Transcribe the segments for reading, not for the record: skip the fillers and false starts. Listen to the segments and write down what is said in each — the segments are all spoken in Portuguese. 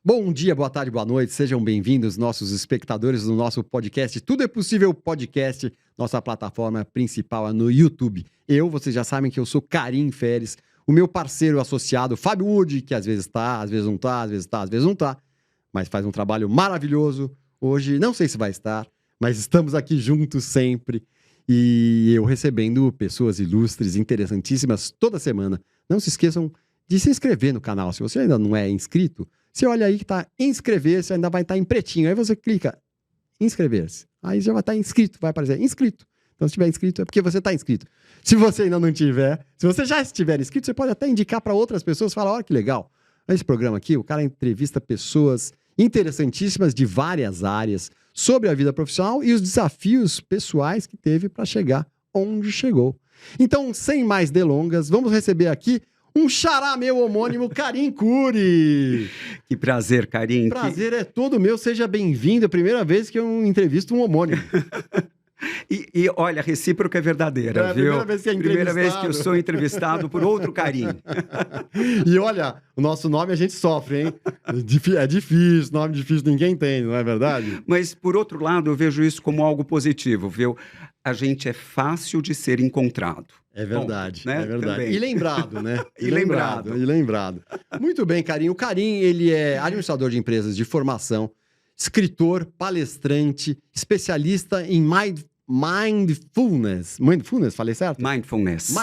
Bom dia, boa tarde, boa noite, sejam bem-vindos nossos espectadores do nosso podcast Tudo é Possível Podcast, nossa plataforma principal no YouTube. Vocês já sabem que eu sou Karim Feres, o meu parceiro associado Fábio Wood, que às vezes tá, às vezes não tá, às vezes tá, às vezes não tá, mas faz um trabalho maravilhoso. Hoje não sei se vai estar, mas estamos aqui juntos sempre e eu recebendo pessoas ilustres, interessantíssimas toda semana. Não se esqueçam de se inscrever no canal, se você ainda não é inscrito. Você olha aí que tá inscrever-se, ainda vai estar em pretinho. Aí você clica inscrever-se. Aí já vai estar inscrito, vai aparecer inscrito. Então, se estiver inscrito, é porque você está inscrito. Se você ainda não tiver, se você já estiver inscrito, você pode até indicar para outras pessoas, falar, olha que legal. Esse programa aqui, o cara entrevista pessoas interessantíssimas de várias áreas sobre a vida profissional e os desafios pessoais que teve para chegar onde chegou. Então, sem mais delongas, vamos receber aqui um xará meu homônimo, Karim Khoury. Que prazer, Karim. Prazer é todo meu, seja bem-vindo. É a primeira vez que eu entrevisto um homônimo. E olha, a recíproca é verdadeira, viu? Primeira vez que é primeira vez que eu sou entrevistado por outro Karim. E olha, o nosso nome a gente sofre, hein? É difícil, nome difícil ninguém tem, não é verdade? Mas, por outro lado, eu vejo isso como algo positivo, viu? A gente é fácil de ser encontrado. É verdade, né? É verdade. Também. E lembrado, né? E lembrado. Muito bem, Karim. O Karim, ele é administrador de empresas de formação, escritor, palestrante, especialista em mindfulness. Mindfulness, falei certo? Mindfulness.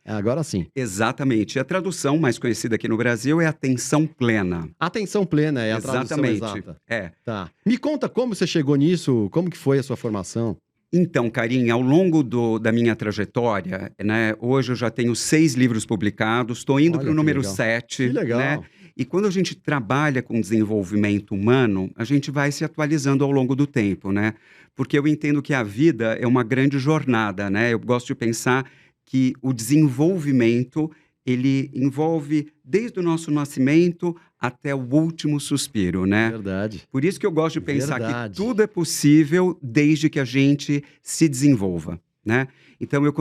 Agora sim. Exatamente. A tradução mais conhecida aqui no Brasil é atenção plena. Atenção plena é a tradução exata. É. Tá. Me conta como você chegou nisso, como que foi a sua formação? Então, Karim, ao longo da minha trajetória, né, hoje eu já tenho 6 livros publicados, estou indo para o número 7. Que legal. Né? E quando a gente trabalha com desenvolvimento humano, a gente vai se atualizando ao longo do tempo, né? Porque eu entendo que a vida é uma grande jornada, né? Eu gosto de pensar que o desenvolvimento, ele envolve desde o nosso nascimento até o último suspiro, né? Verdade. Por isso que eu gosto de pensar que tudo é possível desde que a gente se desenvolva, né? Então, eu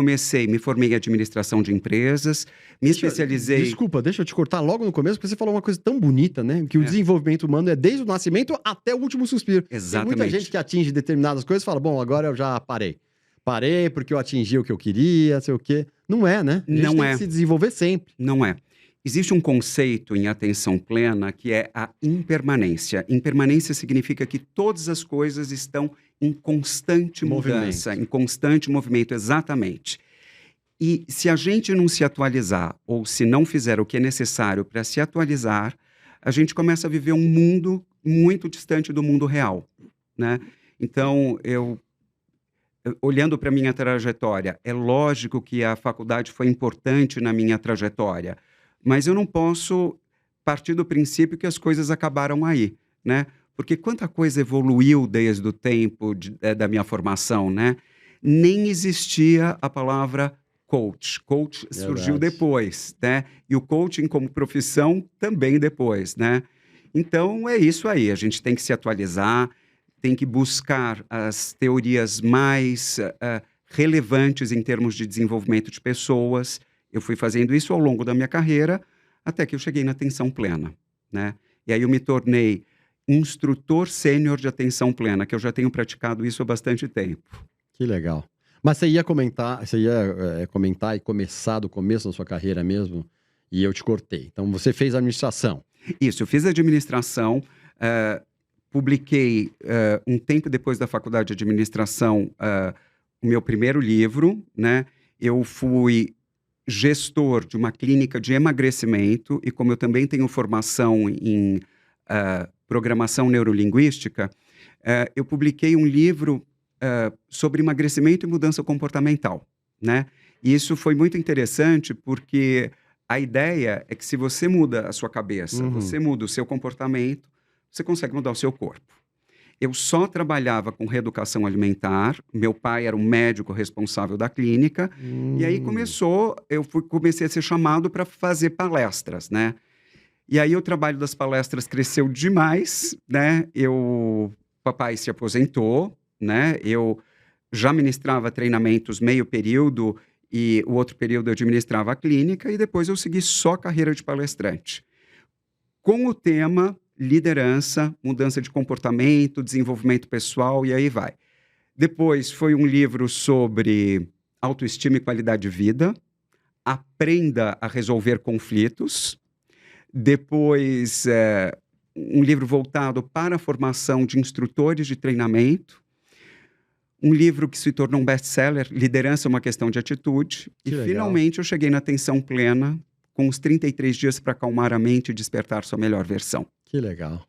me formei em administração de empresas, especializei... Desculpa, deixa eu te cortar logo no começo, porque você falou uma coisa tão bonita, né? Que o desenvolvimento humano é desde o nascimento até o último suspiro. Exatamente. Tem muita gente que atinge determinadas coisas e fala, bom, agora eu já parei. Parei porque eu atingi o que eu queria, sei o quê. Não é, né? A gente tem que se desenvolver sempre. Não é. Existe um conceito em atenção plena que é a impermanência. Impermanência significa que todas as coisas estão em constante mudança, em constante movimento, exatamente. E se a gente não se atualizar, ou se não fizer o que é necessário para se atualizar, a gente começa a viver um mundo muito distante do mundo real, né? Então, olhando para a minha trajetória, é lógico que a faculdade foi importante na minha trajetória, mas eu não posso partir do princípio que as coisas acabaram aí, né? Porque quanta coisa evoluiu desde o tempo da minha formação, né? Nem existia a palavra coach. Coach surgiu depois, né? E o coaching como profissão também depois, né? Então, é isso aí. A gente tem que se atualizar, tem que buscar as teorias mais relevantes em termos de desenvolvimento de pessoas. Eu fui fazendo isso ao longo da minha carreira, até que eu cheguei na atenção plena, né? E aí eu me tornei instrutor sênior de atenção plena, que eu já tenho praticado isso há bastante tempo. Que legal. Mas você ia comentar e começar do começo da sua carreira mesmo, e eu te cortei. Então, você fez administração. Isso, eu fiz administração, publiquei um tempo depois da faculdade de administração o meu primeiro livro, né? Eu fui gestor de uma clínica de emagrecimento e como eu também tenho formação em programação neurolinguística, eu publiquei um livro sobre emagrecimento e mudança comportamental, né? E isso foi muito interessante porque a ideia é que se você muda a sua cabeça, você muda o seu comportamento, você consegue mudar o seu corpo. Eu só trabalhava com reeducação alimentar, meu pai era o médico responsável da clínica, e aí comecei a ser chamado para fazer palestras, né? E aí o trabalho das palestras cresceu demais, né? Papai se aposentou, né? Eu já ministrava treinamentos meio período e o outro período eu administrava a clínica e depois eu segui só carreira de palestrante. com o tema liderança, mudança de comportamento, desenvolvimento pessoal, e aí vai. Depois foi um livro sobre autoestima e qualidade de vida, aprenda a resolver conflitos. Depois, um livro voltado para a formação de instrutores de treinamento. Um livro que se tornou um best-seller, Liderança é uma Questão de Atitude. Que legal. Finalmente, eu cheguei na atenção plena, com os 33 dias para acalmar a mente e despertar sua melhor versão. Que legal.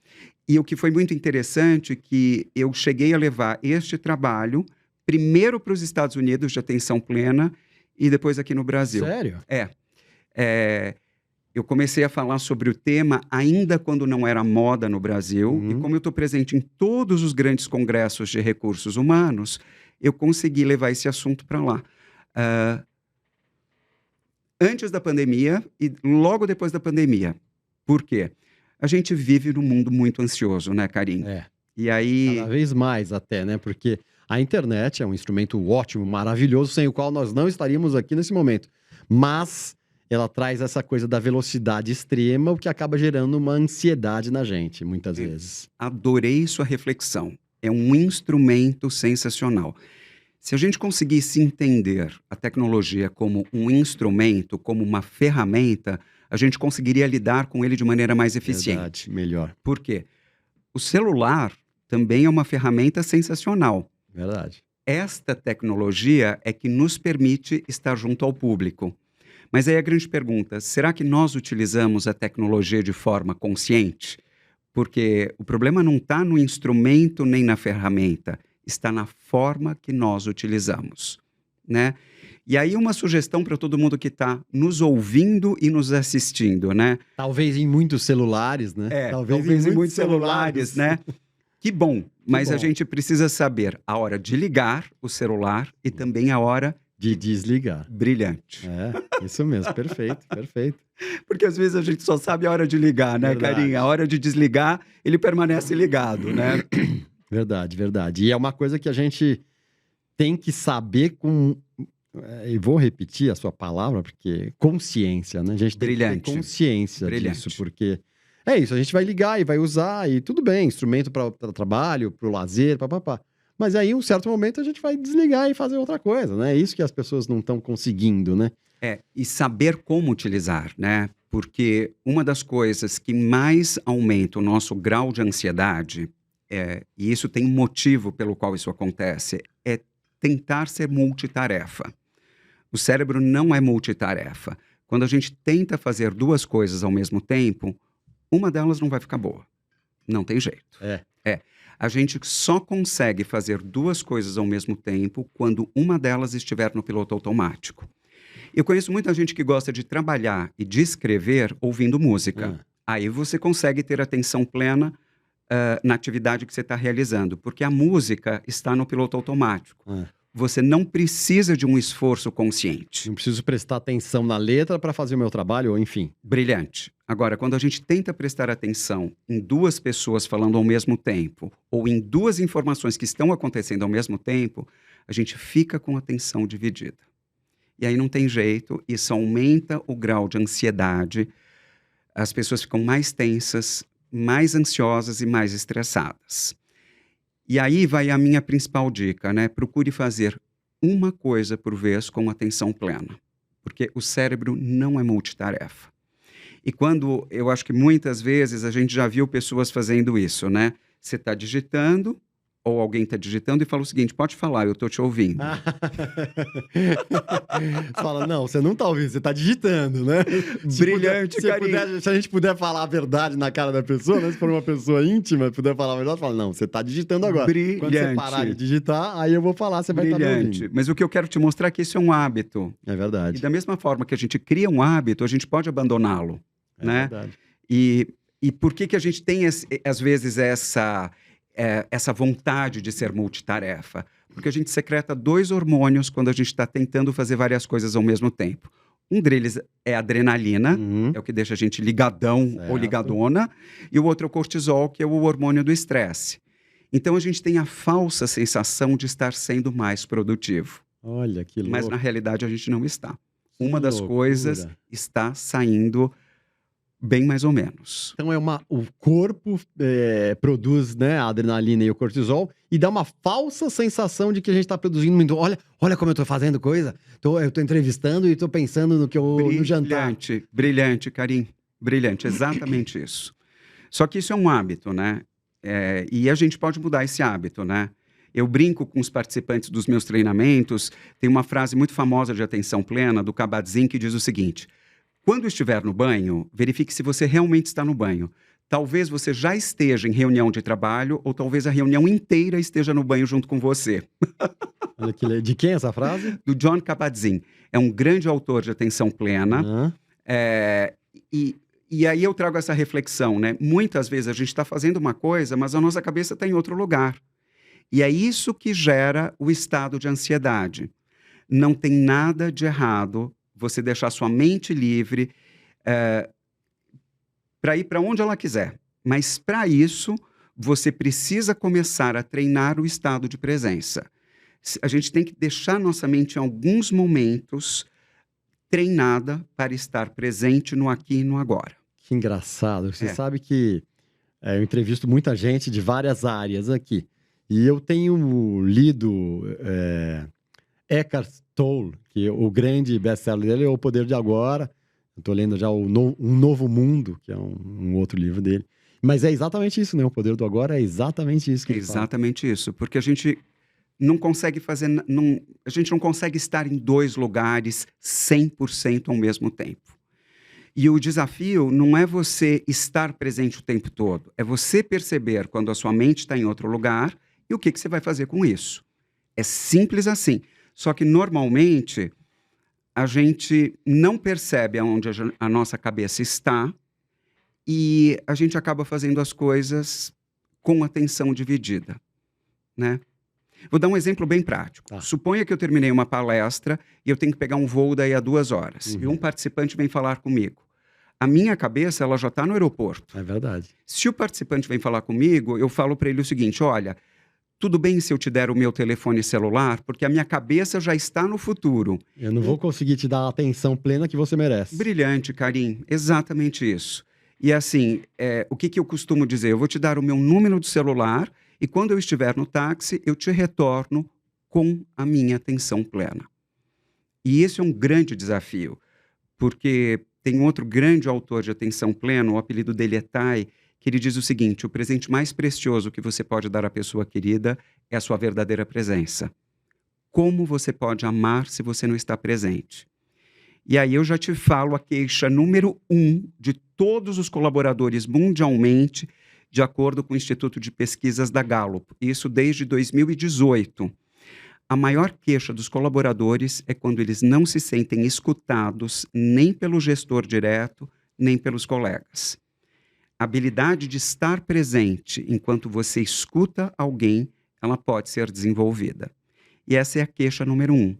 E o que foi muito interessante é que eu cheguei a levar este trabalho primeiro para os Estados Unidos de atenção plena e depois aqui no Brasil. Sério? Eu comecei a falar sobre o tema ainda quando não era moda no Brasil. E como eu estou presente em todos os grandes congressos de recursos humanos, eu consegui levar esse assunto para lá. Antes da pandemia e logo depois da pandemia. Por quê? A gente vive num mundo muito ansioso, né, Karim? E aí... Cada vez mais até, né? Porque a internet é um instrumento ótimo, maravilhoso, sem o qual nós não estaríamos aqui nesse momento. Mas ela traz essa coisa da velocidade extrema, o que acaba gerando uma ansiedade na gente, muitas vezes. Adorei sua reflexão. É um instrumento sensacional. Se a gente conseguisse entender a tecnologia como um instrumento, como uma ferramenta, a gente conseguiria lidar com ele de maneira mais eficiente. Verdade, melhor. Por quê? O celular também é uma ferramenta sensacional. Verdade. Esta tecnologia é que nos permite estar junto ao público. Mas aí a grande pergunta, será que nós utilizamos a tecnologia de forma consciente? Porque o problema não está no instrumento nem na ferramenta, está na forma que nós utilizamos, né? E aí uma sugestão para todo mundo que está nos ouvindo e nos assistindo, né? Talvez em muitos celulares, né? Talvez em muitos celulares, né? Que bom, mas a gente precisa saber a hora de ligar o celular e também a hora de desligar. Brilhante. Isso mesmo, perfeito, perfeito. Porque às vezes a gente só sabe a hora de ligar, né, Karim? A hora de desligar, ele permanece ligado, né? Verdade, verdade. E é uma coisa que a gente tem que saber com... E vou repetir a sua palavra, porque consciência, né? A gente tem que ter consciência disso, porque é isso, a gente vai ligar e vai usar, e tudo bem, instrumento para trabalho, para o lazer, papapá. Mas aí, em um certo momento, a gente vai desligar e fazer outra coisa, né? É isso que as pessoas não estão conseguindo, né? E saber como utilizar, né? Porque uma das coisas que mais aumenta o nosso grau de ansiedade, e isso tem um motivo pelo qual isso acontece, é tentar ser multitarefa. O cérebro não é multitarefa. Quando a gente tenta fazer duas coisas ao mesmo tempo, uma delas não vai ficar boa. Não tem jeito. A gente só consegue fazer duas coisas ao mesmo tempo quando uma delas estiver no piloto automático. Eu conheço muita gente que gosta de trabalhar e de escrever ouvindo música. Aí você consegue ter atenção plena na atividade que você está realizando, porque a música está no piloto automático. Você não precisa de um esforço consciente. Não preciso prestar atenção na letra para fazer o meu trabalho, ou enfim. Brilhante. Agora, quando a gente tenta prestar atenção em duas pessoas falando ao mesmo tempo, ou em duas informações que estão acontecendo ao mesmo tempo, a gente fica com a atenção dividida. E aí não tem jeito, isso aumenta o grau de ansiedade, as pessoas ficam mais tensas, mais ansiosas e mais estressadas. E aí vai a minha principal dica, né? Procure fazer uma coisa por vez com atenção plena, porque o cérebro não é multitarefa. E quando, eu acho que muitas vezes a gente já viu pessoas fazendo isso, né? Você está digitando, ou alguém está digitando e fala o seguinte, pode falar, eu estou te ouvindo. Você fala, não, você não está ouvindo, você está digitando, né? Brilhante, se a gente puder falar a verdade na cara da pessoa, né? Se for uma pessoa íntima, puder falar a verdade, fala, não, você está digitando agora. Brilhante. Quando você parar de digitar, aí eu vou falar, você vai estar me ouvindo. Mas o que eu quero te mostrar é que isso é um hábito. É verdade. E da mesma forma que a gente cria um hábito, a gente pode abandoná-lo. É né? verdade. E por que a gente tem, às vezes, essa vontade de ser multitarefa? Porque a gente secreta 2 hormônios quando a gente está tentando fazer várias coisas ao mesmo tempo. Um deles é a adrenalina, é o que deixa a gente ligadão ou ligadona, e o outro é o cortisol, que é o hormônio do estresse. Então a gente tem a falsa sensação de estar sendo mais produtivo. Olha, que louco. Mas na realidade a gente não está. Uma das coisas está saindo Bem mais ou menos. Então o corpo produz, né, a adrenalina e o cortisol e dá uma falsa sensação de que a gente está produzindo muito. Olha como eu estou fazendo coisa. Eu estou entrevistando e estou pensando no jantar. Brilhante, Karim. Brilhante, exatamente isso. Só que isso é um hábito, né? E a gente pode mudar esse hábito, né? Eu brinco com os participantes dos meus treinamentos. Tem uma frase muito famosa de atenção plena do Kabat-Zinn que diz o seguinte: quando estiver no banho, verifique se você realmente está no banho. Talvez você já esteja em reunião de trabalho ou talvez a reunião inteira esteja no banho junto com você. De quem é essa frase? Do Jon Kabat-Zinn. É um grande autor de atenção plena. E aí eu trago essa reflexão, né? Muitas vezes a gente está fazendo uma coisa, mas a nossa cabeça está em outro lugar. E é isso que gera o estado de ansiedade. Não tem nada de errado você deixar sua mente livre para ir para onde ela quiser. Mas para isso, você precisa começar a treinar o estado de presença. A gente tem que deixar nossa mente em alguns momentos treinada para estar presente no aqui e no agora. Que engraçado. Você sabe que eu entrevisto muita gente de várias áreas aqui. E eu tenho lido Eckhart Tolle, que o grande best-seller dele é O Poder de Agora. Estou lendo já Um Novo Mundo, que é um outro livro dele. Mas é exatamente isso, né? O Poder do Agora é exatamente isso que ele fala. Exatamente isso. Porque a gente não consegue a gente não consegue estar em dois lugares 100% ao mesmo tempo. E o desafio não é você estar presente o tempo todo. É você perceber quando a sua mente está em outro lugar e o que você vai fazer com isso. É simples assim. Só que, normalmente, a gente não percebe aonde a nossa cabeça está e a gente acaba fazendo as coisas com atenção dividida, né? Vou dar um exemplo bem prático. Suponha que eu terminei uma palestra e eu tenho que pegar um voo daí a 2 horas. E um participante vem falar comigo. A minha cabeça, ela já está no aeroporto. É verdade. Se o participante vem falar comigo, eu falo para ele o seguinte: olha, tudo bem se eu te der o meu telefone celular, porque a minha cabeça já está no futuro. Eu não vou conseguir te dar a atenção plena que você merece. Brilhante, Karim. Exatamente isso. E assim, o que eu costumo dizer? Eu vou te dar o meu número de celular e quando eu estiver no táxi, eu te retorno com a minha atenção plena. E esse é um grande desafio, porque tem outro grande autor de atenção plena, o apelido dele é Tai, que ele diz o seguinte: o presente mais precioso que você pode dar à pessoa querida é a sua verdadeira presença. Como você pode amar se você não está presente? E aí eu já te falo a queixa número 1 de todos os colaboradores mundialmente, de acordo com o Instituto de Pesquisas da Gallup. Isso desde 2018. A maior queixa dos colaboradores é quando eles não se sentem escutados nem pelo gestor direto, nem pelos colegas. A habilidade de estar presente enquanto você escuta alguém, ela pode ser desenvolvida. E essa é a queixa número 1.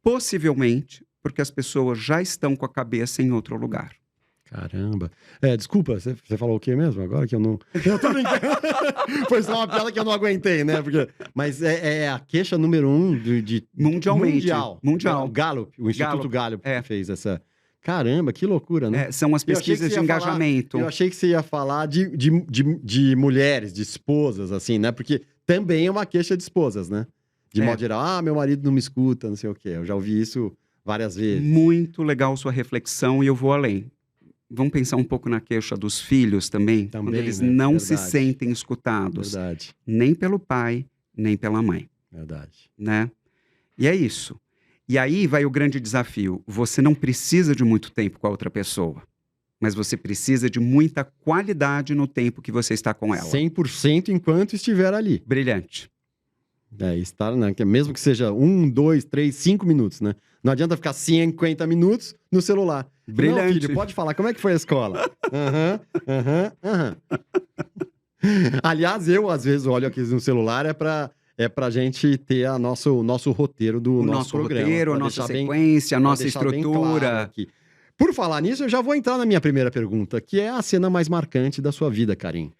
Possivelmente porque as pessoas já estão com a cabeça em outro lugar. Caramba. Desculpa, você falou o quê mesmo? Agora que eu não... Eu tô brincando. Foi só uma piada que eu não aguentei, né? Mas é a queixa número 1 mundialmente. Mundial. Gallup, o Instituto Gallup fez essa... Caramba, que loucura, né? São as pesquisas de engajamento. Eu achei que você ia falar de mulheres, de esposas, assim, né? Porque também é uma queixa de esposas, né? De modo geral, meu marido não me escuta, não sei o quê. Eu já ouvi isso várias vezes. Muito legal sua reflexão e eu vou além. Vamos pensar um pouco na queixa dos filhos também quando eles não se sentem escutados. Verdade. Nem pelo pai, nem pela mãe. Verdade. Né? E é isso. E aí vai o grande desafio. Você não precisa de muito tempo com a outra pessoa, mas você precisa de muita qualidade no tempo que você está com ela. 100% enquanto estiver ali. Brilhante. Estar, né? Mesmo que seja 1, 2, 3, 5 minutos, né? Não adianta ficar 50 minutos no celular. Brilhante. Não, filho, pode falar, como é que foi a escola? Aliás, eu às vezes olho aqui no celular, é pra gente ter o nosso roteiro do nosso programa. Roteiro, a nossa sequência, a nossa estrutura. Claro aqui. Por falar nisso, eu já vou entrar na minha primeira pergunta, que é a cena mais marcante da sua vida, Karim.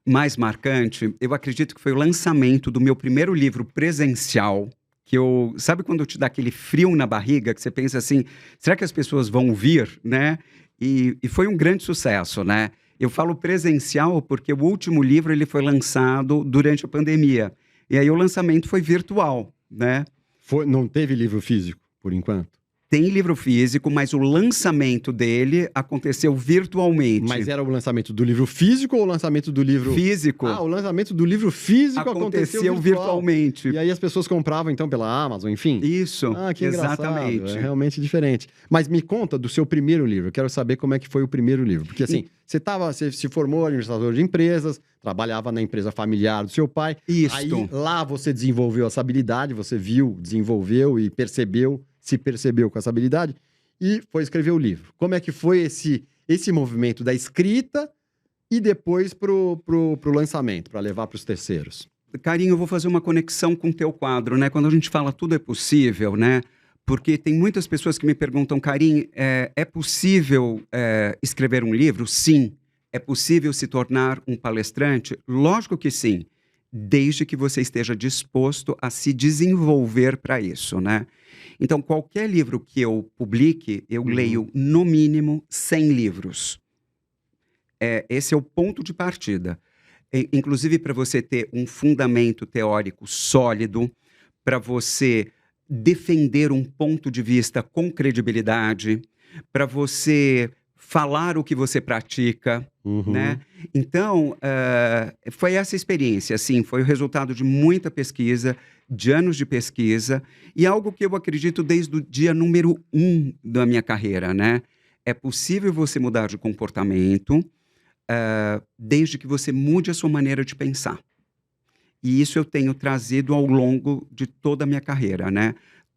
Mais marcante, eu acredito que foi o lançamento do meu primeiro livro presencial, que sabe quando te dá aquele frio na barriga, que você pensa assim, será que as pessoas vão vir, né? E foi um grande sucesso, né? Eu falo presencial porque o último livro ele foi lançado durante a pandemia. E aí o lançamento foi virtual, né? Não teve livro físico, por enquanto? Tem livro físico, mas o lançamento dele aconteceu virtualmente. Mas era o lançamento do livro físico ou o lançamento do livro... Físico. Ah, o lançamento do livro físico aconteceu virtualmente. E aí as pessoas compravam, então, pela Amazon, enfim? Isso, Ah, que exatamente. Engraçado. É realmente diferente. Mas me conta do seu primeiro livro. Eu quero saber como é que foi o primeiro livro. Porque, assim, você se formou administrador de empresas, trabalhava na empresa familiar do seu pai. Isso. Aí, lá você desenvolveu essa habilidade, você viu, desenvolveu e se percebeu com essa habilidade e foi escrever o livro. Como é que foi esse movimento da escrita e depois pro lançamento, para levar para os terceiros? Carinho, eu vou fazer uma conexão com o teu quadro, né? Quando a gente fala tudo é possível, né? Porque tem muitas pessoas que me perguntam, Carinho, é possível escrever um livro? Sim. É possível se tornar um palestrante? Lógico que sim, desde que você esteja disposto a se desenvolver para isso, né? Então, qualquer livro que eu publique, eu leio no mínimo 100 livros. Esse é o ponto de partida. Inclusive, para você ter um fundamento teórico sólido, para você defender um ponto de vista com credibilidade, para você falar o que você pratica, né? Então, foi essa experiência, assim, foi o resultado de muita pesquisa, de anos de pesquisa, e algo que eu acredito desde o dia número 1 da minha carreira, né? É possível você mudar de comportamento, desde que você mude a sua maneira de pensar. E isso eu tenho trazido ao longo de toda a minha carreira, né?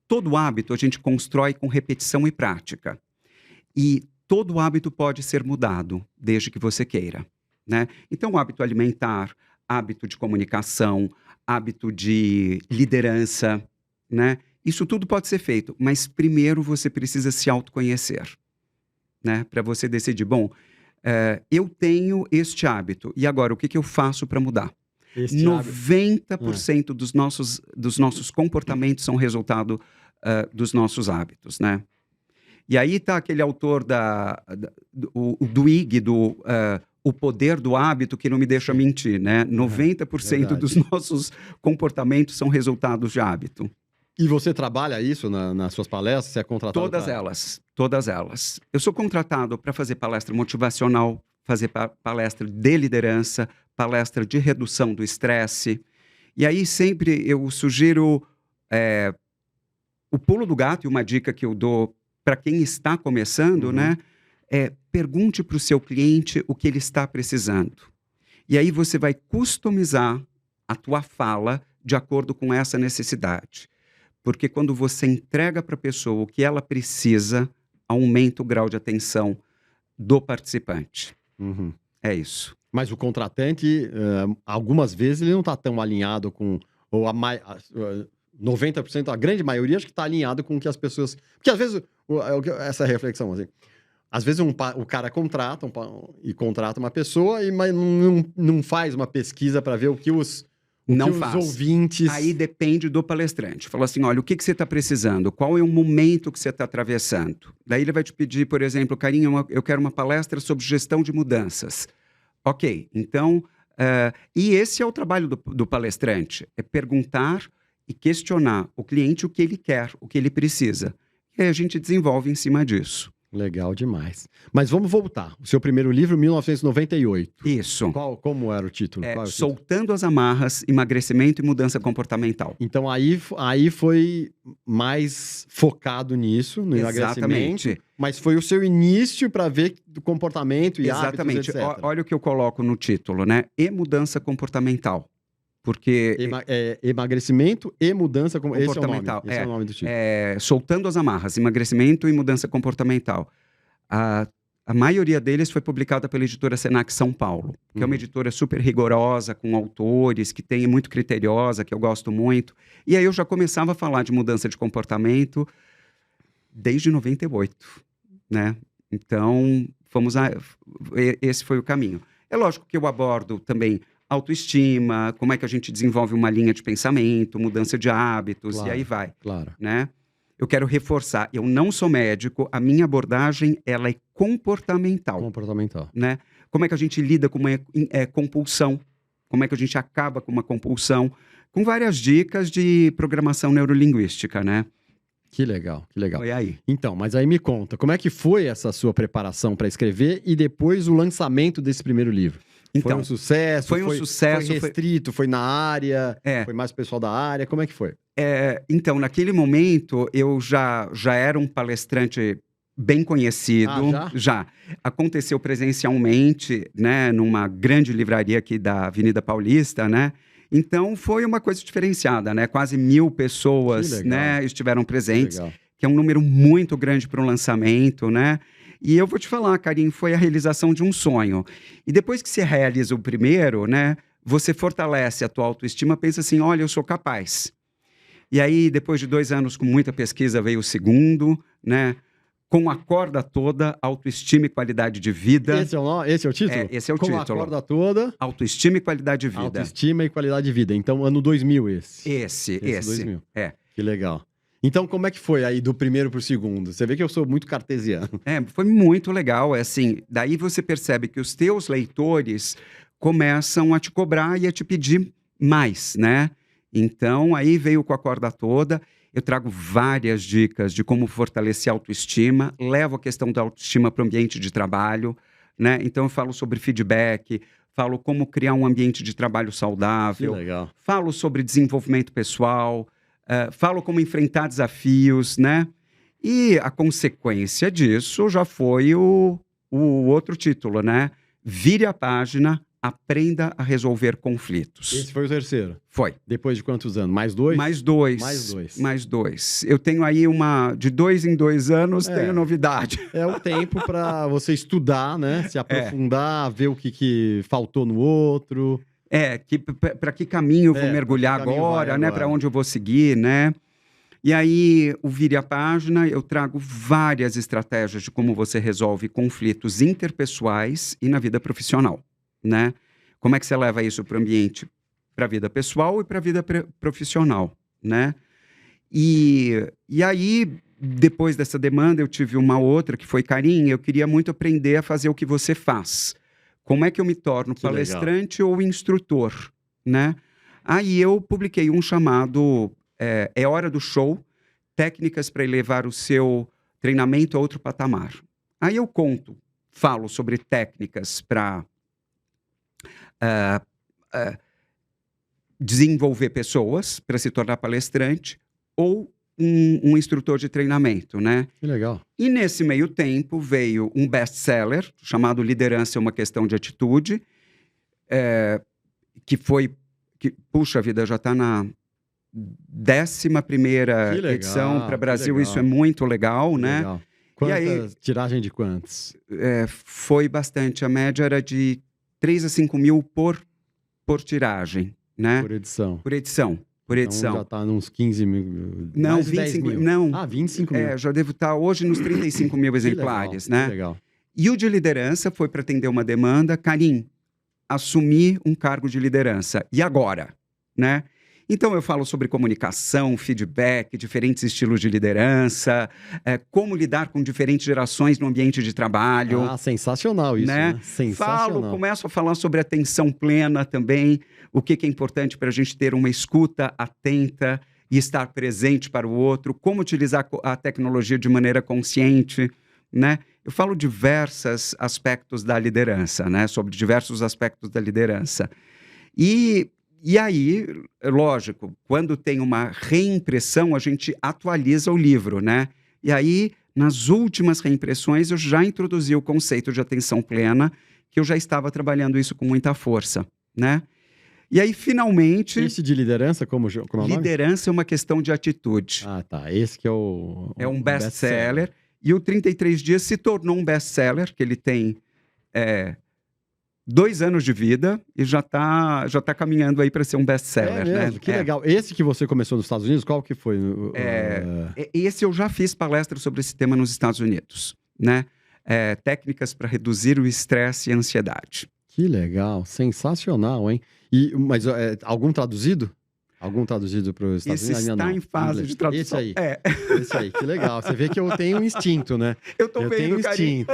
Todo hábito a gente constrói com repetição e prática. E todo hábito pode ser mudado, desde que você queira, né? Então, hábito alimentar, hábito de comunicação, hábito de liderança, né? Isso tudo pode ser feito, mas primeiro você precisa se autoconhecer, né? Para você decidir, bom, eu tenho este hábito, e agora o que eu faço para mudar? 90% dos nossos comportamentos são resultado dos nossos hábitos, né? E aí está aquele autor do IG, O Poder do Hábito, que não me deixa mentir, né? 90% dos nossos comportamentos são resultados de hábito. E você trabalha isso nas suas palestras? Você é contratado? Todas elas. Eu sou contratado para fazer palestra motivacional, fazer palestra de liderança, palestra de redução do estresse. E aí sempre eu sugiro o pulo do gato, e uma dica que eu dou para quem está começando, né? Pergunte para o seu cliente o que ele está precisando. E aí você vai customizar a tua fala de acordo com essa necessidade. Porque quando você entrega para a pessoa o que ela precisa, aumenta o grau de atenção do participante. É isso. Mas o contratante, algumas vezes, ele não está tão alinhado com... Ou 90%, a grande maioria, acho que está alinhado com o que as pessoas... Porque às vezes, essa reflexão, assim... Às vezes o cara contrata uma pessoa, mas não faz uma pesquisa para ver o que os ouvintes... Aí depende do palestrante. Fala assim, olha, o que você está precisando? Qual é o momento que você está atravessando? Daí ele vai te pedir, por exemplo, Carinho, eu quero uma palestra sobre gestão de mudanças. Ok, então... e esse é o trabalho do palestrante. É perguntar e questionar o cliente o que ele quer, o que ele precisa. E aí a gente desenvolve em cima disso. Legal demais. Mas vamos voltar. O seu primeiro livro, 1998. Isso. Como era o título? Soltando as Amarras, Emagrecimento e Mudança Comportamental. Então, aí foi mais focado nisso, no emagrecimento. Mas foi o seu início para ver do comportamento e hábitos, etc. Olha o que eu coloco no título, né? E mudança comportamental. Porque... emagrecimento e mudança comportamental. Esse é o nome do título. Soltando as Amarras, Emagrecimento e Mudança Comportamental. A maioria deles foi publicada pela editora Senac São Paulo, que é uma editora super rigorosa, com autores, que é muito criteriosa, que eu gosto muito. E aí eu já começava a falar de mudança de comportamento desde 98, né? Então, esse foi o caminho. É lógico que eu abordo também autoestima, como é que a gente desenvolve uma linha de pensamento, mudança de hábitos, e aí vai. Claro. Né? eu quero reforçar, eu não sou médico, a minha abordagem, ela é comportamental. Comportamental. Né? Como é que a gente lida com uma compulsão? Como é que a gente acaba com uma compulsão? Com várias dicas de programação neurolinguística, né? Que legal, que legal. Foi aí. Então, mas aí me conta, como é que foi essa sua preparação para escrever e depois o lançamento desse primeiro livro? Então, foi um sucesso? Foi um sucesso. Foi restrito? Foi na área? É. Foi mais o pessoal da área? Como é que foi? Então, naquele momento, eu já era um palestrante bem conhecido. Já. Aconteceu presencialmente, né, numa grande livraria aqui da Avenida Paulista, né? Então, foi uma coisa diferenciada, né? Quase 1.000 pessoas, né, estiveram presentes, que é um número muito grande para um lançamento, né? E eu vou te falar, Karim, foi a realização de um sonho. E depois que se realiza o primeiro, né, você fortalece a tua autoestima, pensa assim, olha, eu sou capaz. E aí, depois de 2 anos com muita pesquisa, veio o segundo, né? Com a corda toda, autoestima e qualidade de vida. Esse é o título? Esse é o título. Com a corda toda. Autoestima e qualidade de vida. Autoestima e qualidade de vida. Então, ano 2000 esse. Esse. 2000. Que legal. Então, como é que foi aí do primeiro para o segundo? Você vê que eu sou muito cartesiano. Foi muito legal. Assim, daí você percebe que os teus leitores começam a te cobrar e a te pedir mais, né? Então, aí veio com a corda toda. Eu trago várias dicas de como fortalecer a autoestima, levo a questão da autoestima para o ambiente de trabalho, né? Então eu falo sobre feedback, falo como criar um ambiente de trabalho saudável, que legal. Falo sobre desenvolvimento pessoal, falo como enfrentar desafios, né? E a consequência disso já foi o outro título, né? Vire a página, aprenda a resolver conflitos. Esse foi o terceiro? Foi. Depois de quantos anos? Mais 2? Mais 2. Mais 2. Eu tenho aí de 2 em 2 anos, tenho novidade. É o tempo para você estudar, né? Se aprofundar, ver o que faltou no outro. Para que caminho eu vou mergulhar agora, né? Para onde eu vou seguir, né? E aí, o Vire a Página, eu trago várias estratégias de como você resolve conflitos interpessoais e na vida profissional. Né? Como é que você leva isso para o ambiente, para a vida pessoal e para a vida profissional, né? E aí, depois dessa demanda, eu tive uma outra que foi, Karim, eu queria muito aprender a fazer o que você faz. Como é que eu me torno palestrante ou instrutor, né? Aí eu publiquei um chamado É Hora do Show, técnicas para elevar o seu treinamento a outro patamar. Aí eu falo sobre técnicas para desenvolver pessoas para se tornar palestrante ou um instrutor de treinamento, né? Que legal. E nesse meio tempo veio um best-seller chamado Liderança é uma Questão de Atitude, puxa vida, já está na 11ª edição para o Brasil, isso é muito legal, né? Legal. Tiragem de quantos? Foi bastante, a média era de 3 a 5 mil por tiragem, né? Por edição. Então já está nos 15 mil. Não, mais 25 mil. Não. 25 mil. Já devo estar hoje nos 35 mil exemplares, legal, né? Que legal. E o de liderança foi para atender uma demanda, Karim, assumir um cargo de liderança. E agora? Né? Então, eu falo sobre comunicação, feedback, diferentes estilos de liderança, como lidar com diferentes gerações no ambiente de trabalho. Sensacional isso, né? Sensacional. Começo a falar sobre atenção plena também, o que é importante para a gente ter uma escuta atenta e estar presente para o outro, como utilizar a tecnologia de maneira consciente, né? Eu falo diversos aspectos da liderança, né? Sobre diversos aspectos da liderança. E aí, lógico, quando tem uma reimpressão, a gente atualiza o livro, né? E aí, nas últimas reimpressões, eu já introduzi o conceito de atenção plena, que eu já estava trabalhando isso com muita força, né? E aí, finalmente... Esse de liderança, como é o nome? Liderança é uma questão de atitude. Tá. Esse que é o... É um best-seller. E o 33 Dias se tornou um best-seller, que ele tem... 2 anos de vida e já tá caminhando aí para ser um best-seller, né? Que legal. Esse que você começou nos Estados Unidos, qual que foi? Esse eu já fiz palestra sobre esse tema nos Estados Unidos, né? Técnicas para reduzir o estresse e a ansiedade. Que legal, sensacional, hein? Mas algum traduzido? Algum traduzido para os Estados Unidos? Esse está em fase de tradução. Esse aí. Esse aí, que legal. Você vê que eu tenho um instinto, né? Eu tenho instinto.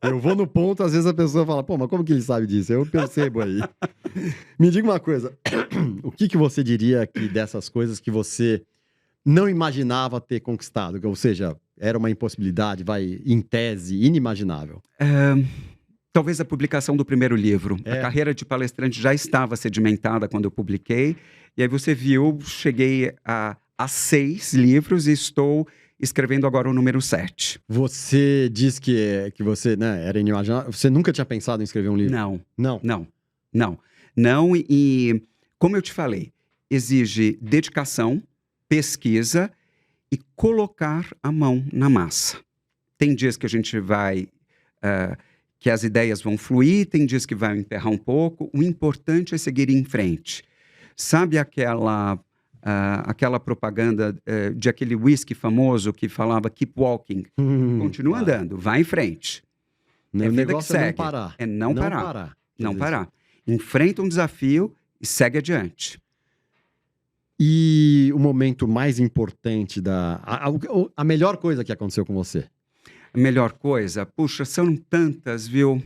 Eu vou no ponto, às vezes a pessoa fala, pô, mas como que ele sabe disso? Eu percebo aí. Me diga uma coisa. O que você diria que dessas coisas que você não imaginava ter conquistado? Ou seja, era uma impossibilidade, em tese, inimaginável. Talvez a publicação do primeiro livro. A carreira de palestrante já estava sedimentada quando eu publiquei. E aí você viu, cheguei a 6 livros e estou escrevendo agora o número 7. Você diz que você, né, era inimaginável. Você nunca tinha pensado em escrever um livro? Não, e como eu te falei, exige dedicação, pesquisa e colocar a mão na massa. Tem dias que a gente vai... que as ideias vão fluir, tem dias que vai emperrar um pouco. O importante é seguir em frente. Sabe aquela propaganda de aquele whisky famoso que falava keep walking? Continua andando, vai em frente. O negócio é não parar. É não parar. Não parar. Enfrenta um desafio e segue adiante. E o momento mais importante a melhor coisa que aconteceu com você? A melhor coisa? Puxa, são tantas, viu?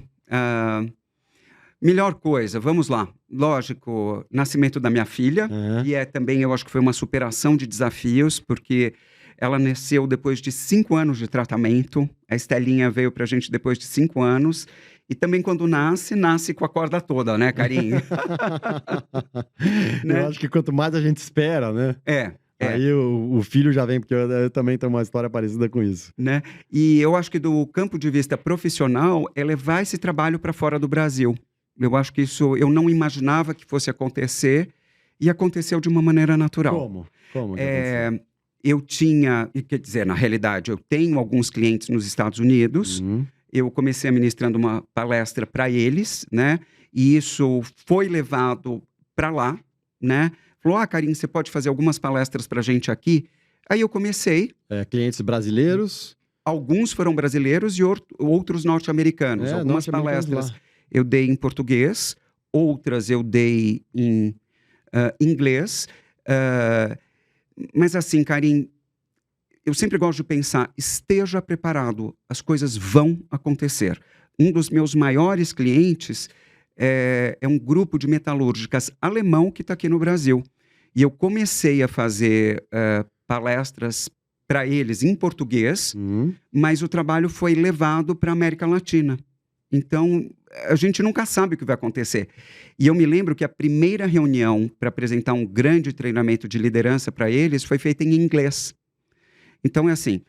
Melhor coisa, vamos lá. Lógico, nascimento da minha filha. E também, eu acho que foi uma superação de desafios, porque ela nasceu depois de 5 anos de tratamento. A Estelinha veio pra gente depois de 5 anos. E também quando nasce com a corda toda, né, carinho? Né? Eu acho que quanto mais a gente espera, né? Aí o filho já vem, porque eu também tenho uma história parecida com isso. Né? E eu acho que do campo de vista profissional, é levar esse trabalho para fora do Brasil. Eu acho que isso eu não imaginava que fosse acontecer e aconteceu de uma maneira natural. Como eu tinha, quer dizer, na realidade, eu tenho alguns clientes nos Estados Unidos. Eu comecei ministrando uma palestra para eles, né? E isso foi levado para lá, né? Falou, Karine, você pode fazer algumas palestras para a gente aqui? Aí eu comecei. Clientes brasileiros? Alguns foram brasileiros e outros norte-americanos. Algumas palestras eu dei em português, outras eu dei em inglês. Mas assim, Karine, eu sempre gosto de pensar, esteja preparado, as coisas vão acontecer. Um dos meus maiores clientes é um grupo de metalúrgicas alemão que está aqui no Brasil. E eu comecei a fazer palestras para eles em português, mas o trabalho foi levado para a América Latina. Então, a gente nunca sabe o que vai acontecer. E eu me lembro que a primeira reunião para apresentar um grande treinamento de liderança para eles foi feita em inglês. Então, é assim,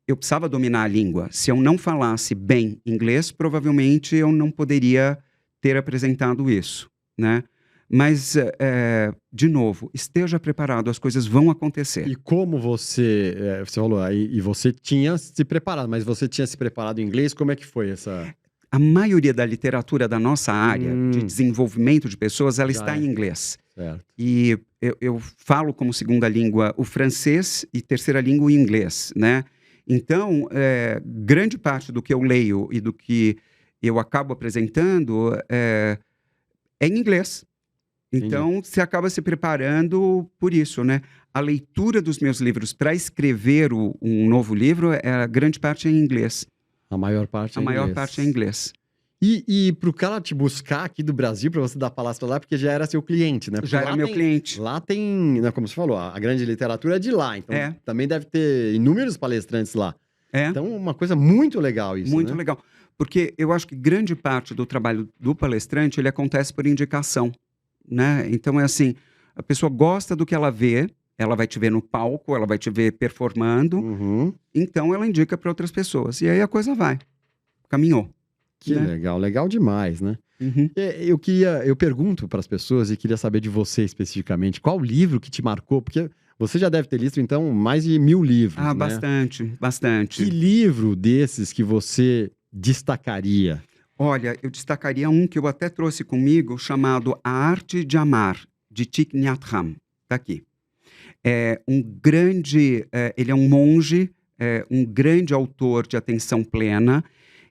eu precisava dominar a língua. Se eu não falasse bem inglês, provavelmente eu não poderia ter apresentado isso, né? Mas, de novo, esteja preparado, as coisas vão acontecer. E como você falou, e você tinha se preparado, mas você tinha se preparado em inglês, como é que foi essa... A maioria da literatura da nossa área de desenvolvimento de pessoas, ela está em inglês. Certo. E eu falo como segunda língua o francês e terceira língua o inglês, né? Então, grande parte do que eu leio e do que eu acabo apresentando é em inglês. Então, você acaba se preparando por isso, né? A leitura dos meus livros para escrever um novo livro, a grande parte é em inglês. A maior parte é inglês. A maior parte é em inglês. E pro cara te buscar aqui do Brasil para você dar palestra lá, porque já era seu cliente, né? Porque já era meu cliente. Lá tem, né, como você falou, a grande literatura é de lá. Então, também deve ter inúmeros palestrantes lá. Então, uma coisa muito legal isso, Muito legal. Porque eu acho que grande parte do trabalho do palestrante, ele acontece por indicação, né? Então, é assim, a pessoa gosta do que ela vê, ela vai te ver no palco, ela vai te ver performando, então ela indica para outras pessoas. E aí a coisa vai. Caminhou. Que legal, legal demais, né? Eu pergunto para as pessoas e queria saber de você especificamente, qual livro que te marcou? Porque você já deve ter lido, então, mais de 1000 livros, né? Bastante. Que livro desses que você destacaria? Olha, eu destacaria um que eu até trouxe comigo, chamado A Arte de Amar, de Thich Nhat Hanh. Está aqui. Ele é um monge, um grande autor de atenção plena.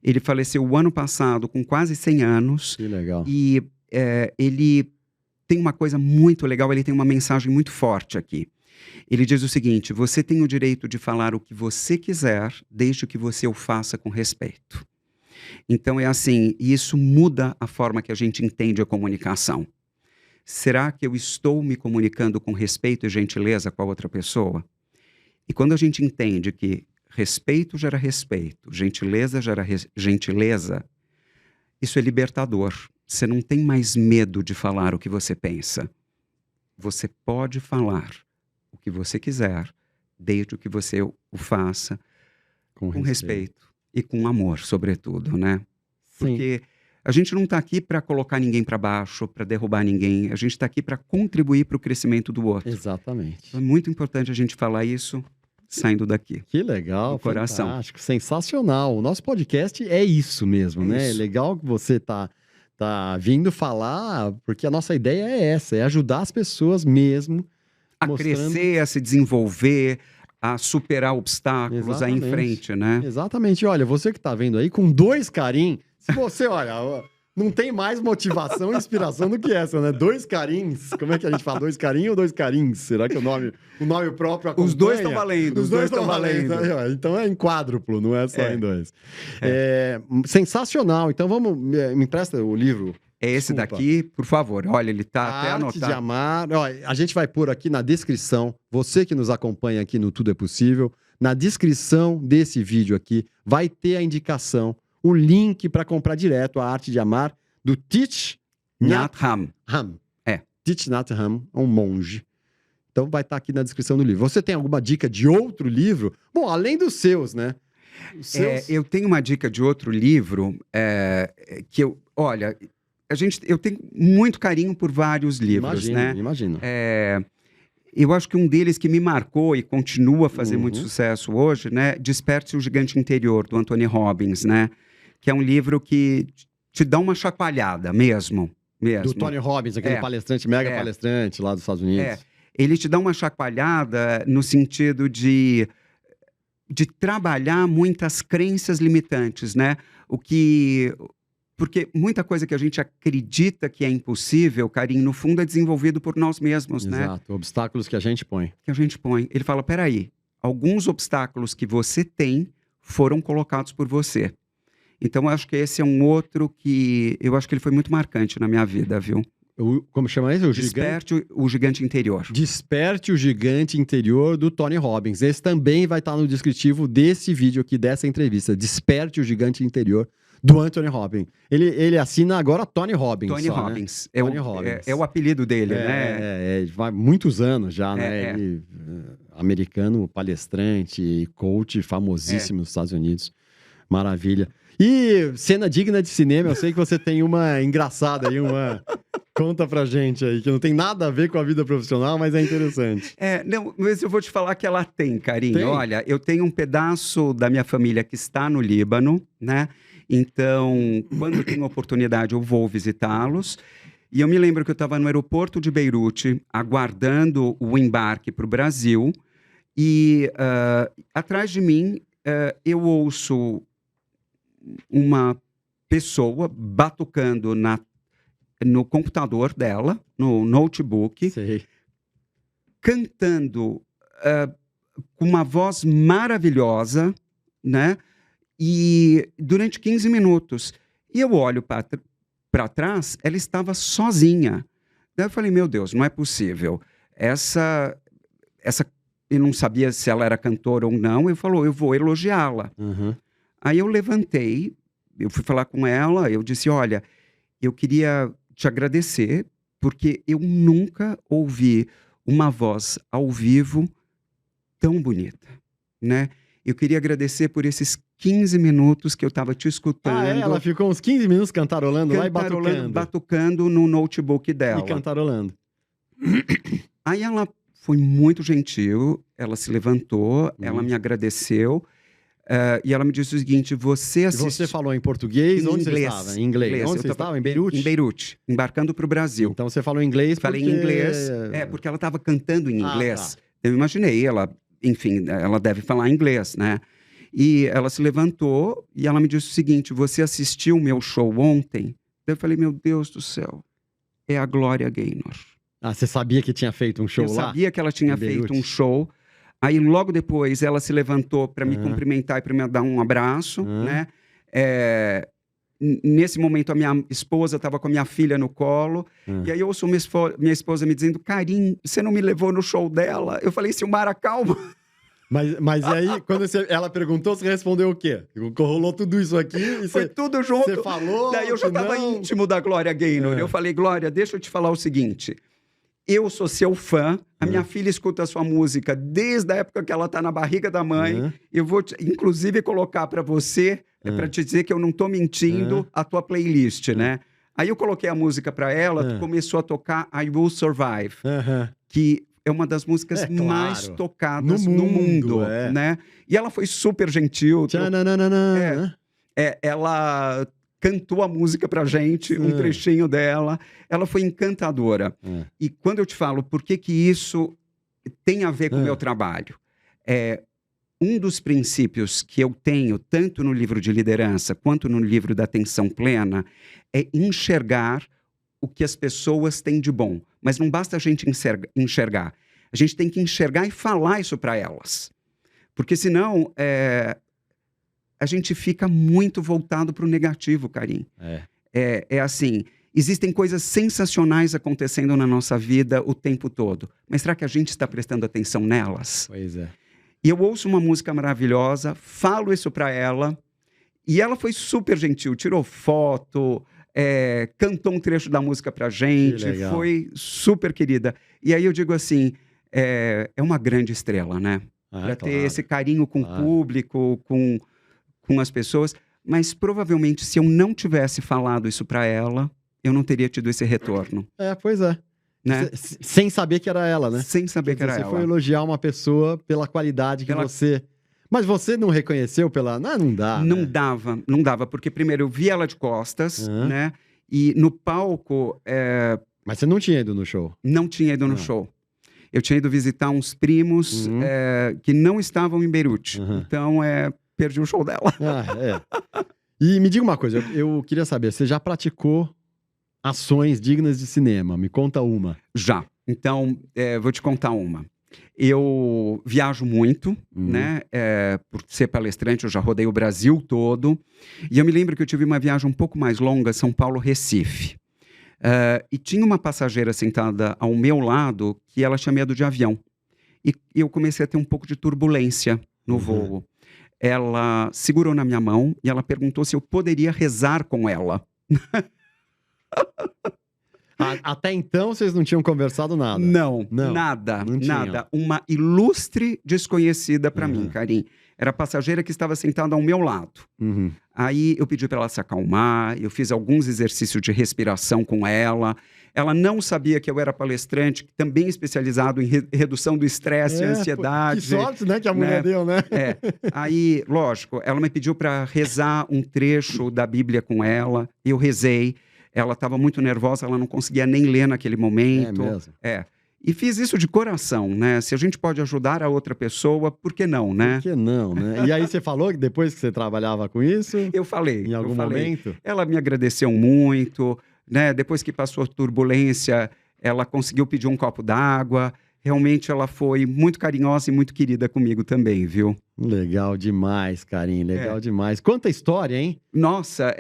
Ele faleceu o ano passado com quase 100 anos. Que legal. E ele tem uma coisa muito legal, ele tem uma mensagem muito forte aqui. Ele diz o seguinte: você tem o direito de falar o que você quiser, desde que você o faça com respeito. Então é assim, e isso muda a forma que a gente entende a comunicação. Será que eu estou me comunicando com respeito e gentileza com a outra pessoa? E quando a gente entende que respeito gera respeito, gentileza gera gentileza, isso é libertador. Você não tem mais medo de falar o que você pensa. Você pode falar o que você quiser, desde que você o faça com respeito e com amor, sobretudo, né? Sim. Porque a gente não está aqui para colocar ninguém para baixo, para derrubar ninguém. A gente está aqui para contribuir para o crescimento do outro. Exatamente. Então, é muito importante a gente falar isso saindo daqui. Que legal, do coração. fantástico, sensacional. O nosso podcast é isso mesmo, né? Isso. É legal que você tá vindo falar, porque a nossa ideia é essa, é ajudar as pessoas mesmo. A mostrando... crescer, a se desenvolver, a superar obstáculos, Exatamente. a ir em frente, né? Exatamente. Olha, você que tá vendo aí, com 2 carim, se você, olha, não tem mais motivação e inspiração do que essa, né? 2 carins. Como é que a gente fala? 2 carim ou 2 carins? Será que o nome próprio acompanha? Os dois estão valendo. Os dois estão valendo. Então é em quádruplo, não é só em 2. Sensacional. Então vamos, me empresta o livro. É esse Desculpa. daqui, por favor. Olha, ele tá A até Arte anotado. de Amar. Ó, a gente vai pôr aqui na descrição, você que nos acompanha aqui no Tudo é Possível, na descrição desse vídeo aqui, vai ter a indicação, o link para comprar direto a Arte de Amar do Thich Nhat Hanh. É. Thich Nhat Hanh, um monge. Então vai estar aqui na descrição do livro. Você tem alguma dica de outro livro? Bom, além dos seus, né? Os seus... Eu tenho uma dica de outro livro que olha, eu tenho muito carinho por vários livros, né? Imagino. Eu acho que um deles que me marcou e continua a fazer muito sucesso hoje, né? Desperte o Gigante Interior, do Anthony Robbins, né? Que é um livro que te dá uma chacoalhada mesmo. Do Tony Robbins, aquele palestrante, mega palestrante lá dos Estados Unidos. Ele te dá uma chacoalhada no sentido de trabalhar muitas crenças limitantes, né? Porque muita coisa que a gente acredita que é impossível, Carinho, no fundo é desenvolvido por nós mesmos, né? Exato, obstáculos que a gente põe. Ele fala, peraí, alguns obstáculos que você tem foram colocados por você. Então, eu acho que esse é um outro que... Eu acho que ele foi muito marcante na minha vida, viu? Como chama isso? Desperte o Gigante Interior. Desperte o Gigante Interior, do Tony Robbins. Esse também vai estar no descritivo desse vídeo aqui, dessa entrevista. Desperte o Gigante Interior, do Anthony Robbins. Ele assina agora Tony Robbins. Tony só, Robbins. Né? Tony Robbins. É o apelido dele, né? Vai muitos anos já, né? Ele, americano, palestrante e coach famosíssimo nos Estados Unidos. Maravilha. E cena digna de cinema, eu sei que você tem uma engraçada aí, Conta pra gente aí, que não tem nada a ver com a vida profissional, mas é interessante. Não, mas eu vou te falar que ela tem, Carinho. Tem? Olha, eu tenho um pedaço da minha família que está no Líbano, né? Então, quando tenho oportunidade, eu vou visitá-los. E eu me lembro que eu estava no aeroporto de Beirute, aguardando o embarque para o Brasil. E atrás de mim, eu ouço uma pessoa batucando no computador dela, no notebook, Sei. cantando com uma voz maravilhosa, né? E durante 15 minutos. E eu olho para trás, ela estava sozinha. Daí eu falei, meu Deus, não é possível. Eu não sabia se ela era cantora ou não. Eu falou, eu vou elogiá-la. Uhum. Aí eu levantei, eu fui falar com ela, eu disse, olha, eu queria te agradecer, porque eu nunca ouvi uma voz ao vivo tão bonita, né? Eu queria agradecer por esses 15 minutos que eu estava te escutando. Ela ficou uns 15 minutos cantarolando lá e batucando no notebook dela. E cantarolando. Aí ela foi muito gentil, ela se levantou, ela me agradeceu. E ela me disse o seguinte, você assistiu... Você falou em português? Onde você estava? Em inglês. Onde você estava? Em Beirute? Em Beirute, embarcando para o Brasil. Então você falou em inglês Falei em inglês, porque ela estava cantando em inglês. Tá. Eu imaginei, enfim, ela deve falar inglês, né? E ela se levantou e ela me disse o seguinte, você assistiu o meu show ontem? Eu falei, meu Deus do céu, é a Gloria Gaynor. Ah, você sabia que tinha feito um show lá? Eu sabia que ela tinha feito um show. Aí, logo depois, ela se levantou para me cumprimentar e para me dar um abraço, né? Nesse momento, a minha esposa estava com a minha filha no colo. E aí, eu ouço minha esposa me dizendo, Karim, você não me levou no show dela? Eu falei, Silmara, calma. Mas aí, quando ela perguntou, você respondeu o quê? Rolou tudo isso aqui? E foi tudo junto. Você falou? Daí eu já estava íntimo da Gloria Gaynor. Eu falei, Glória, deixa eu te falar o seguinte. Eu sou seu fã, a minha filha escuta a sua música desde a época que ela está na barriga da mãe. Eu vou, inclusive, colocar para você, para te dizer que eu não estou mentindo, a tua playlist, né? Aí eu coloquei a música para ela, começou a tocar I Will Survive, que é uma das músicas mais tocadas no mundo, né? E ela foi super gentil. Ela cantou a música pra gente, um trechinho dela. Ela foi encantadora. E quando eu te falo por que isso tem a ver com o meu trabalho, um dos princípios que eu tenho, tanto no livro de liderança quanto no livro da atenção plena, é enxergar o que as pessoas têm de bom. Mas não basta a gente enxergar. A gente tem que enxergar e falar isso para elas. Porque senão, a gente fica muito voltado para o negativo, Karim. É assim, existem coisas sensacionais acontecendo na nossa vida o tempo todo. Mas será que a gente está prestando atenção nelas? Pois é. E eu ouço uma música maravilhosa, falo isso para ela, e ela foi super gentil, tirou foto, cantou um trecho da música pra gente, foi super querida. E aí eu digo assim, é uma grande estrela, né? Para ter esse carinho com o público, com as pessoas. Mas provavelmente, se eu não tivesse falado isso para ela, eu não teria tido esse retorno. Pois é. Né? Sem saber que era ela, né? Sem saber que era ela. Você foi elogiar uma pessoa pela qualidade que você... Mas você não reconheceu pela... Não dá, Não né? não dava. Porque primeiro eu vi ela de costas, né? E no palco... Mas você não tinha ido no show? Não tinha ido no show. Eu tinha ido visitar uns primos que não estavam em Beirute. Então, perdi o show dela. E me diga uma coisa, eu queria saber, você já praticou ações dignas de cinema? Me conta uma. Já. Então, vou te contar uma. Eu viajo muito, né? Por ser palestrante, eu já rodei o Brasil todo. E eu me lembro que eu tive uma viagem um pouco mais longa, São Paulo-Recife. E tinha uma passageira sentada ao meu lado que ela tinha medo de avião. E eu comecei a ter um pouco de turbulência no voo. Ela segurou na minha mão e ela perguntou se eu poderia rezar com ela. Até então, vocês não tinham conversado nada? Não, nada. Uma ilustre desconhecida para mim, Karim. Era a passageira que estava sentada ao meu lado. Aí eu pedi para ela se acalmar, eu fiz alguns exercícios de respiração com ela. Ela não sabia que eu era palestrante, também especializado em redução do estresse e ansiedade. Que sorte, né, que a mulher deu, né? Aí, lógico, ela me pediu para rezar um trecho da Bíblia com ela. Eu rezei. Ela estava muito nervosa, ela não conseguia nem ler naquele momento. Mesmo? E fiz isso de coração, né? Se a gente pode ajudar a outra pessoa, por que não, né? Por que não, né? E aí você falou que depois que você trabalhava com isso... Eu falei. Em algum momento? Ela me agradeceu muito, né? Depois que passou a turbulência, ela conseguiu pedir um copo d'água. Realmente ela foi muito carinhosa e muito querida comigo também, viu? Legal demais, Karim, legal demais. Quanta história, hein? Nossa,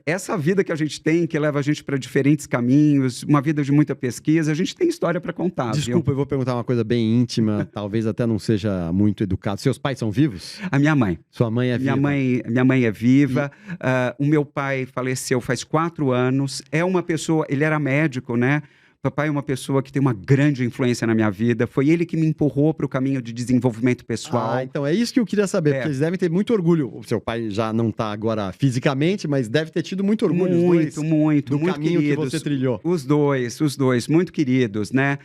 essa vida que a gente tem, que leva a gente para diferentes caminhos, uma vida de muita pesquisa, a gente tem história para contar. Desculpa, eu vou perguntar uma coisa bem íntima, talvez até não seja muito educado. Seus pais são vivos? A minha mãe. Sua mãe é viva? Minha mãe é viva. O meu pai faleceu faz 4 anos. É uma pessoa, ele era médico, né? Papai é uma pessoa que tem uma grande influência na minha vida. Foi ele que me empurrou para o caminho de desenvolvimento pessoal. Então é isso que eu queria saber, porque eles devem ter muito orgulho. O seu pai já não está agora fisicamente, mas deve ter tido muito orgulho. Muito do caminho queridos. Que você trilhou. Os dois, muito queridos, né?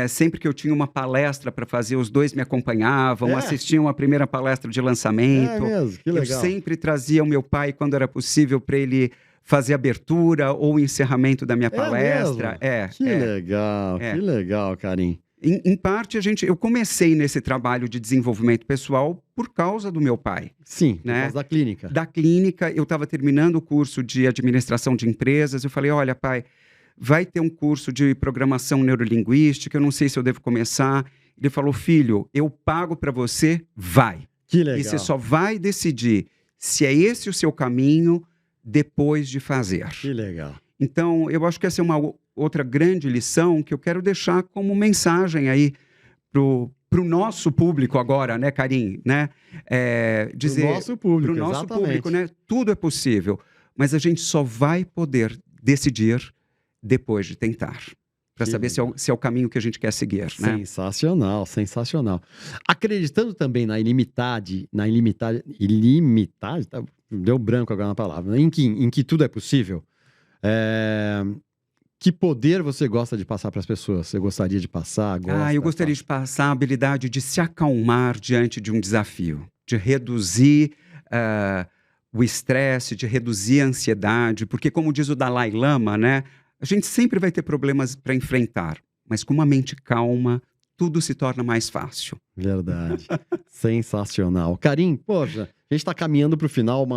Sempre que eu tinha uma palestra para fazer, os dois me acompanhavam, assistiam a primeira palestra de lançamento. É mesmo, que legal. Eu sempre trazia o meu pai, quando era possível, para ele fazer abertura ou encerramento da minha palestra. Que legal, Karim. Em parte, eu comecei nesse trabalho de desenvolvimento pessoal por causa do meu pai. Sim, né? Por causa da clínica. Da clínica, eu estava terminando o curso de administração de empresas. Eu falei, olha, pai, vai ter um curso de programação neurolinguística, eu não sei se eu devo começar. Ele falou, filho, eu pago para você, vai. Que legal. E você só vai decidir se é esse o seu caminho depois de fazer. Que legal. Então, eu acho que essa é uma outra grande lição que eu quero deixar como mensagem aí pro nosso público agora, né, Karim? Né? Dizer, pro nosso público, pro nosso exatamente. Público, né? Tudo é possível, mas a gente só vai poder decidir depois de tentar, para saber se é o caminho que a gente quer seguir, né? Sensacional, sensacional. Acreditando também na ilimitade, tá? Deu branco agora na palavra, em que tudo é possível, que poder você gosta de passar para as pessoas? Você gostaria de passar? Eu gostaria de passar a habilidade de se acalmar diante de um desafio, de reduzir o estresse, de reduzir a ansiedade, porque como diz o Dalai Lama, né, a gente sempre vai ter problemas para enfrentar, mas com uma mente calma, tudo se torna mais fácil. Verdade. Sensacional. Karim, poxa, a gente está caminhando para o final,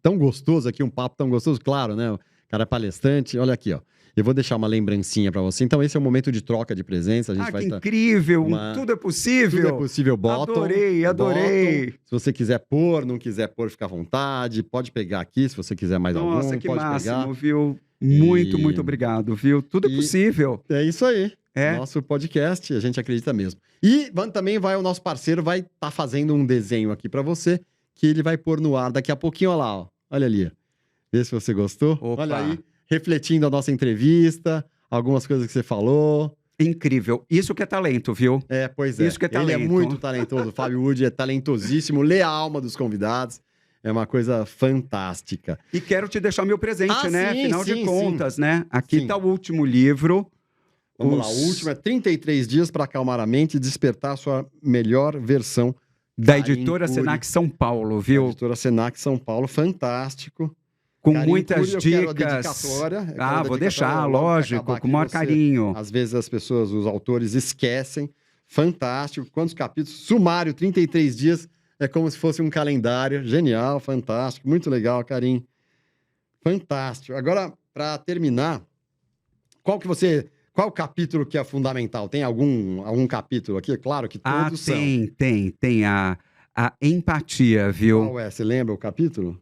tão gostoso aqui, um papo tão gostoso, claro, né? O cara é palestrante, olha aqui, ó. Eu vou deixar uma lembrancinha para você. Então, esse é o momento de troca de presença. A gente vai que incrível! Tudo é possível! Tudo é possível, bottom. Adorei! Bottom. Se você quiser pôr, não quiser pôr, fica à vontade. Pode pegar aqui, se você quiser mais algum. Nossa, que pode máximo, pegar. Viu? Muito obrigado, viu? Tudo é possível. É isso aí. Nosso podcast, a gente acredita mesmo. E também o nosso parceiro vai estar fazendo um desenho aqui para você, que ele vai pôr no ar daqui a pouquinho. Olha lá, ó. Olha ali. Vê se você gostou. Opa. Olha aí. Refletindo a nossa entrevista, algumas coisas que você falou. Incrível. Isso que é talento, viu? Pois é. Isso que é talento. Ele é muito talentoso. O Fábio Wood é talentosíssimo, lê a alma dos convidados. É uma coisa fantástica. E quero te deixar meu presente, né? Sim, Afinal de contas, né? Aqui Sim. Tá o último livro. Vamos lá, o último é 33 dias para acalmar a mente e despertar a sua melhor versão. Da editora Senac São Paulo, viu? Da editora Senac São Paulo, fantástico. Com Karim muitas Cury, dicas. Vou deixar, lógico, com o maior carinho. Às vezes as pessoas, os autores, esquecem. Fantástico. Quantos capítulos? Sumário, 33 dias. É como se fosse um calendário. Genial, fantástico. Muito legal, Karim. Fantástico. Agora, para terminar, qual capítulo que é fundamental? Tem algum capítulo aqui? Claro que todos são. Tem a empatia, viu? Qual é? Você lembra o capítulo?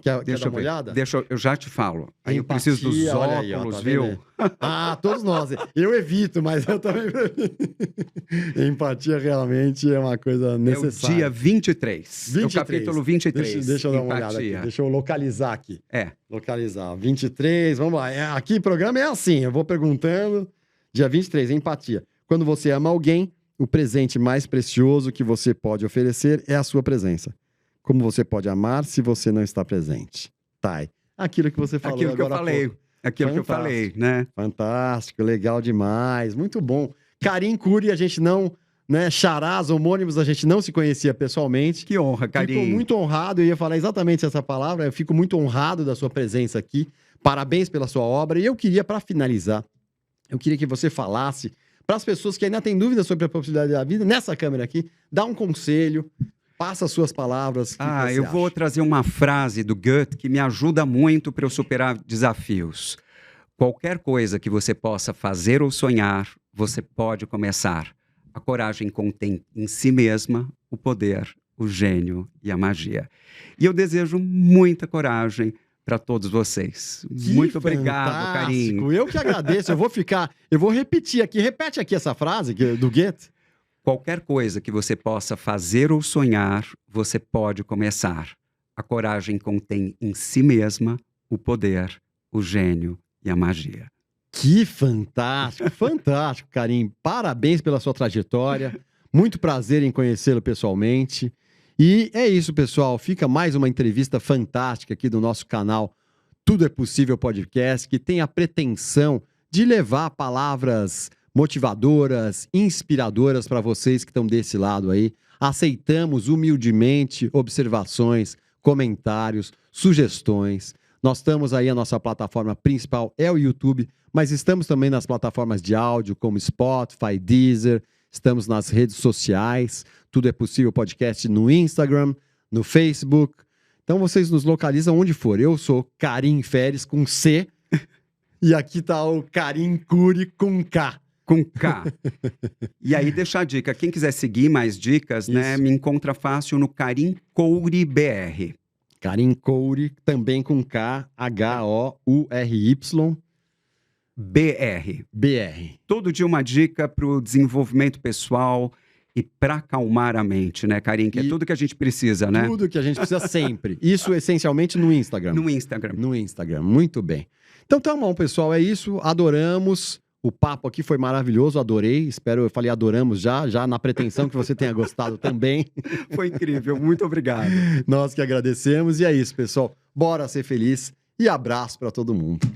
Quer dar uma olhada? Eu já te falo. Aí eu Empatia, preciso dos aí, óculos, tá viu? Todos nós. Eu evito, mas eu também... Empatia realmente é uma coisa necessária. É o dia 23. É o capítulo 23. Deixa eu dar uma olhada aqui. Deixa eu localizar aqui. Localizar. 23, vamos lá. Aqui o programa é assim, eu vou perguntando. Dia 23, empatia. Quando você ama alguém, o presente mais precioso que você pode oferecer é a sua presença. Como você pode amar se você não está presente? Aquilo que você falou Aquilo que agora eu falei. Aquilo que eu falei, né? Fantástico, legal demais, muito bom. Karim Cury, a gente não, né, charás, homônimos, a gente não se conhecia pessoalmente. Que honra, Karim. Fico muito honrado, eu ia falar exatamente essa palavra, eu fico muito honrado da sua presença aqui. Parabéns pela sua obra. E eu queria, para finalizar, eu queria que você falasse para as pessoas que ainda têm dúvidas sobre a possibilidade da vida, nessa câmera aqui, dá um conselho. Passa as suas palavras. Eu vou trazer uma frase do Goethe que me ajuda muito para eu superar desafios. Qualquer coisa que você possa fazer ou sonhar, você pode começar. A coragem contém em si mesma o poder, o gênio e a magia. E eu desejo muita coragem para todos vocês. Muito obrigado, Karim. Eu que agradeço. Eu vou repetir aqui. Repete aqui essa frase do Goethe. Qualquer coisa que você possa fazer ou sonhar, você pode começar. A coragem contém em si mesma o poder, o gênio e a magia. Que fantástico, fantástico, Karim. Parabéns pela sua trajetória. Muito prazer em conhecê-lo pessoalmente. E é isso, pessoal. Fica mais uma entrevista fantástica aqui do nosso canal Tudo é Possível Podcast, que tem a pretensão de levar palavras motivadoras, inspiradoras para vocês que estão desse lado aí. Aceitamos humildemente observações, comentários, sugestões. Nós estamos aí, a nossa plataforma principal é o YouTube, mas estamos também nas plataformas de áudio como Spotify, Deezer, estamos nas redes sociais, Tudo é Possível Podcast no Instagram, no Facebook. Então vocês nos localizam onde for. Eu sou Karim Feres com C, E aqui tá o Karim Couri com K. Com K. E aí, deixa a dica. Quem quiser seguir mais dicas, né, me encontra fácil no Karim Couri BR. Karim Couri, também com K, H-O-U-R-Y. BR. Todo dia uma dica para o desenvolvimento pessoal e para acalmar a mente, né, Karim? Que é tudo que a gente precisa, né? Tudo que a gente precisa sempre. Isso essencialmente no Instagram. No Instagram. No Instagram, muito bem. Então tá bom, pessoal, é isso. Adoramos. O papo aqui foi maravilhoso, adorei. Espero, eu falei adoramos já na pretensão que você tenha gostado também. Foi incrível, muito obrigado. Nós que agradecemos. E é isso, pessoal. Bora ser feliz e abraço para todo mundo.